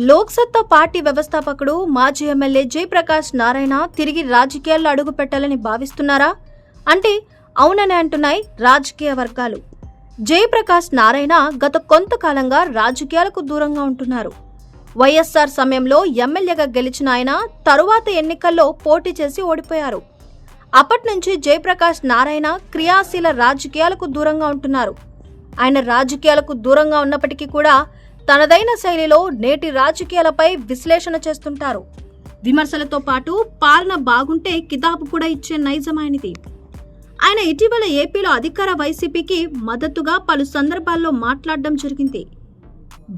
Loksatta party వ్యవస్థాపకుడు మాజీ MLA Jayaprakash Narayana తిరిగి రాజకీయాల్లో అడుగు పెట్టాలని భావిస్తున్నారా అంటే అవునని అంటున్నాయి రాజకీయ వర్గాలు. జయప్రకాష్ నారాయణ గత కొంతకాలంగా రాజకీయాలకు దూరంగా ఉంటున్నారు. వైఎస్ఆర్ సమయంలో ఎమ్మెల్యేగా గెలిచిన ఆయన తరువాత ఎన్నికల్లో పోటీ చేసి ఓడిపోయారు. అప్పటి నుంచి జయప్రకాష్ నారాయణ క్రియాశీల రాజకీయాలకు దూరంగా ఉంటున్నారు. ఆయన రాజకీయాలకు దూరంగా ఉన్నప్పటికీ కూడా తనదైన శైలిలో నేటి రాజకీయాలపై విశ్లేషణ చేస్తుంటారు. విమర్శలతో పాటు పాలన బాగుంటే కితాబు కూడా ఇచ్చే నైజం ఆయనది. ఆయన ఇటీవల ఏపీలో అధికార వైసీపీకి మద్దతుగా పలు సందర్భాల్లో మాట్లాడడం జరిగింది.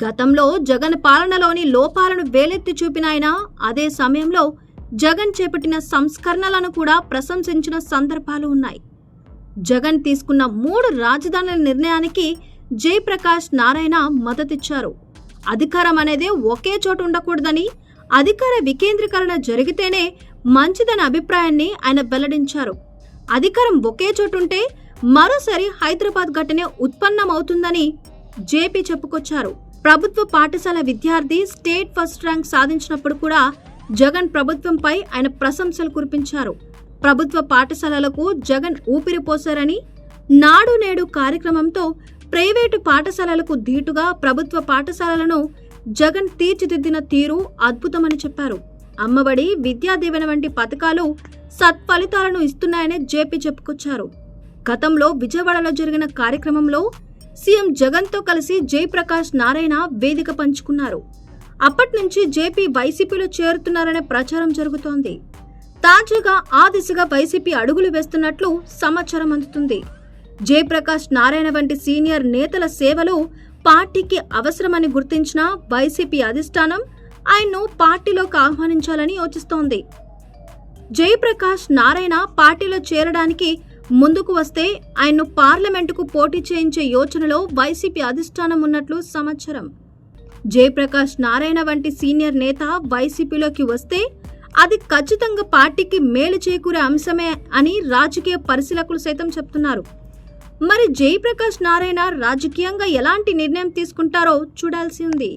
గతంలో జగన్ పాలనలోని లోపాలను వేలెత్తి చూపిన ఆయన అదే సమయంలో జగన్ చేపట్టిన సంస్కరణలను కూడా ప్రశంసించిన సందర్భాలు ఉన్నాయి. జగన్ తీసుకున్న 3 రాజధానుల నిర్ణయానికి జయప్రకాష్ నారాయణ మద్దతిచ్చారు. అధికారం అనేది ఒకే చోట ఉండకూడదని, అధికార వికేంద్రీకరణ జరిగితేనే మంచిదన్న అభిప్రాయాన్ని ఆయన వెల్లడించారు. అధికారం ఒకే చోటుంటే మరోసారి హైదరాబాద్ ఘటనే ఉత్పన్నమవుతుందని జేపీ చెప్పుకొచ్చారు. ప్రభుత్వ పాఠశాల విద్యార్థి స్టేట్ ఫస్ట్ ర్యాంక్ సాధించినప్పుడు కూడా జగన్ ప్రభుత్వంపై ఆయన ప్రశంసలు కురిపించారు. ప్రభుత్వ పాఠశాలలకు జగన్ ఊపిరి పోశారని, నాడు నేడు కార్యక్రమంతో ప్రైవేటు పాఠశాలలకు ధీటుగా ప్రభుత్వ పాఠశాలలను జగన్ తీర్చిదిద్దిన తీరు అద్భుతమని చెప్పారు. అమ్మఒడి, విద్యా దీవెన వంటి పథకాలు సత్ఫలితాలను ఇస్తున్నాయని జేపీ చెప్పుకొచ్చారు. గతంలో విజయవాడలో జరిగిన కార్యక్రమంలో సీఎం జగన్తో కలిసి జయప్రకాష్ నారాయణ వేదిక పంచుకున్నారు. అప్పటి నుంచి జేపీ వైసీపీలో చేరుతున్నారనే ప్రచారం జరుగుతోంది. తాజాగా ఆ దిశగా వైసీపీ అడుగులు వేస్తున్నట్లు సమాచారం అందుతుంది. జయప్రకాష్ నారాయణ వంటి సీనియర్ నేతల సేవలు పార్టీకి అవసరమని గుర్తించిన వైసీపీ అధిష్టానం ఆయన్ను పార్టీలోకి ఆహ్వానించాలని యోచిస్తోంది. జయప్రకాష్ నారాయణ పార్టీలో చేరడానికి ముందుకు వస్తే ఆయన్ను పార్లమెంటుకు పోటీ చేయించే యోచనలో వైసీపీ అధిష్టానం ఉన్నట్లు సమాచారం. జయప్రకాష్ నారాయణ వంటి సీనియర్ నేత వైసీపీలోకి వస్తే అది ఖచ్చితంగా పార్టీకి మేలు చేకూరే అంశమే అని రాజకీయ పరిశీలకులు సైతం చెప్తున్నారు. మరి జయప్రకాష్ నారాయణ రాజకీయంగా ఎలాంటి నిర్ణయం తీసుకుంటారో చూడాల్సి ఉంది.